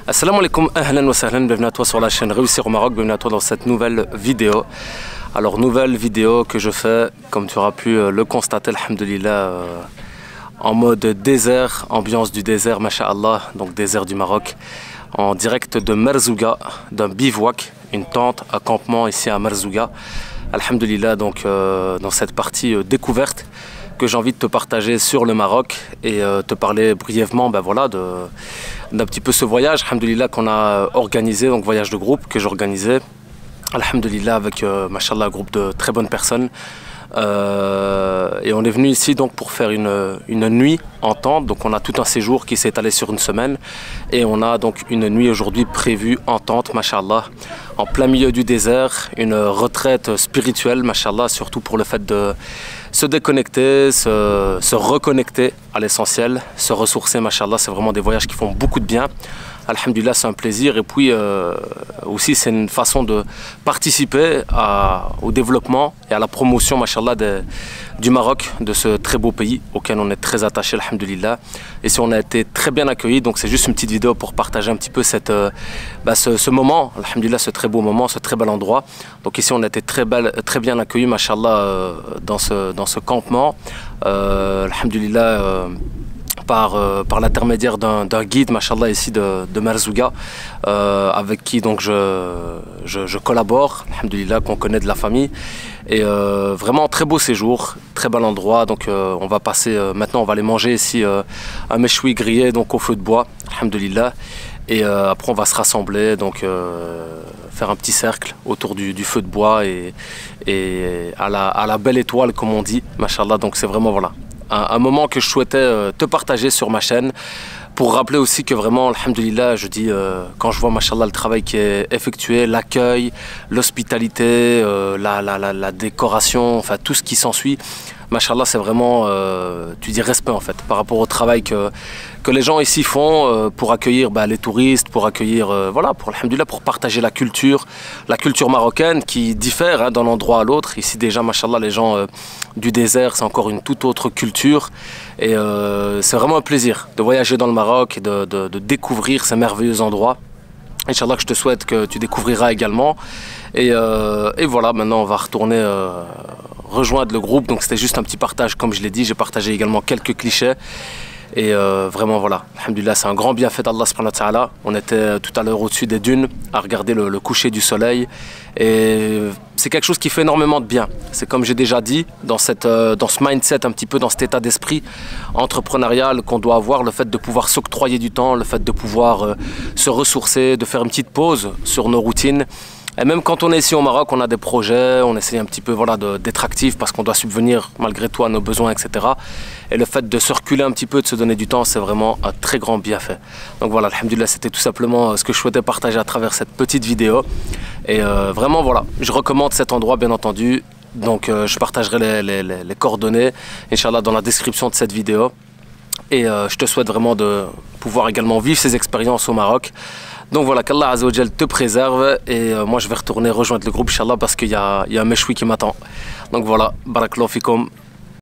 Assalamu alaikum, ahlan wa sahlan, bienvenue à toi sur la chaîne Réussir au Maroc, bienvenue à toi dans cette nouvelle vidéo. Alors nouvelle vidéo que je fais, comme tu auras pu le constater, alhamdoulilah, en mode désert, ambiance du désert, masha'Allah, donc désert du Maroc, en direct de Merzouga, d'un bivouac, une tente, un campement ici à Merzouga. Alhamdoulilah, donc dans cette partie découverte que j'ai envie de te partager sur le Maroc et te parler brièvement voilà, d'un petit peu ce voyage, alhamdoulilah, qu'on a organisé, donc voyage de groupe que j'organisais, alhamdoulilah, avec machallah, un groupe de très bonnes personnes. Et on est venu ici donc pour faire une nuit en tente, donc on a tout un séjour qui s'est étalé sur une semaine et on a donc une nuit aujourd'hui prévue en tente, mashallah, en plein milieu du désert, une retraite spirituelle, mashallah, surtout pour le fait de se déconnecter, se reconnecter à l'essentiel, se ressourcer, mashallah, c'est vraiment des voyages qui font beaucoup de bien. Alhamdulillah, c'est un plaisir et puis aussi c'est une façon de participer au développement et à la promotion, mashallah, du Maroc, de ce très beau pays auquel on est très attaché, alhamdulillah. Et si on a été très bien accueillis, donc c'est juste une petite vidéo pour partager un petit peu ce moment, alhamdulillah, ce très beau moment, ce très bel endroit. Donc ici on a été très bien accueillis, mashallah, dans ce campement, alhamdulillah. Par l'intermédiaire d'un guide, mashallah, ici de Merzouga, avec qui donc je collabore, alhamdoulilah, qu'on connaît de la famille. Et vraiment très beau séjour, très bel endroit. Donc on va passer, maintenant on va aller manger ici un méchoui grillé donc au feu de bois, alhamdoulilah. Et après on va se rassembler, donc faire un petit cercle autour du feu de bois et à la belle étoile, comme on dit, mashallah. Donc c'est vraiment, voilà, un moment que je souhaitais te partager sur ma chaîne pour rappeler aussi que vraiment, alhamdoulilah, je dis, quand je vois, mashallah, le travail qui est effectué, l'accueil, l'hospitalité, la décoration, enfin tout ce qui s'ensuit, mashallah, c'est vraiment, tu dis, respect en fait par rapport au travail que les gens ici font pour accueillir les touristes, pour accueillir, voilà, alhamdoulilah, pour partager la culture marocaine qui diffère d'un endroit à l'autre. Ici déjà, mashallah, les gens du désert, c'est encore une toute autre culture et c'est vraiment un plaisir de voyager dans le Maroc et de découvrir ces merveilleux endroits. Inch'Allah, que je te souhaite que tu découvriras également. Et voilà, maintenant on va retourner rejoindre le groupe. Donc c'était juste un petit partage, comme je l'ai dit. J'ai partagé également quelques clichés. Et vraiment, voilà, alhamdoulilah, c'est un grand bienfait d'Allah subhanahu wa ta'ala. On était tout à l'heure au-dessus des dunes à regarder le coucher du soleil. Et c'est quelque chose qui fait énormément de bien. C'est comme j'ai déjà dit, dans ce mindset, un petit peu dans cet état d'esprit entrepreneurial qu'on doit avoir, le fait de pouvoir s'octroyer du temps, le fait de pouvoir se ressourcer, de faire une petite pause sur nos routines. Et même quand on est ici au Maroc, on a des projets, on essaie un petit peu, voilà, d'être actif parce qu'on doit subvenir malgré tout à nos besoins, etc. Et le fait de se reculer un petit peu, de se donner du temps, c'est vraiment un très grand bienfait. Donc voilà, alhamdoulilah, c'était tout simplement ce que je souhaitais partager à travers cette petite vidéo. Et vraiment, voilà, je recommande cet endroit, bien entendu. Donc je partagerai les coordonnées, Inch'Allah, dans la description de cette vidéo. Et je te souhaite vraiment de pouvoir également vivre ces expériences au Maroc. Donc voilà, qu'Allah Azza wa Jal te préserve et moi je vais retourner rejoindre le groupe, Inch'Allah, parce qu'il y a un méchoui qui m'attend. Donc voilà, barakallahu fikum.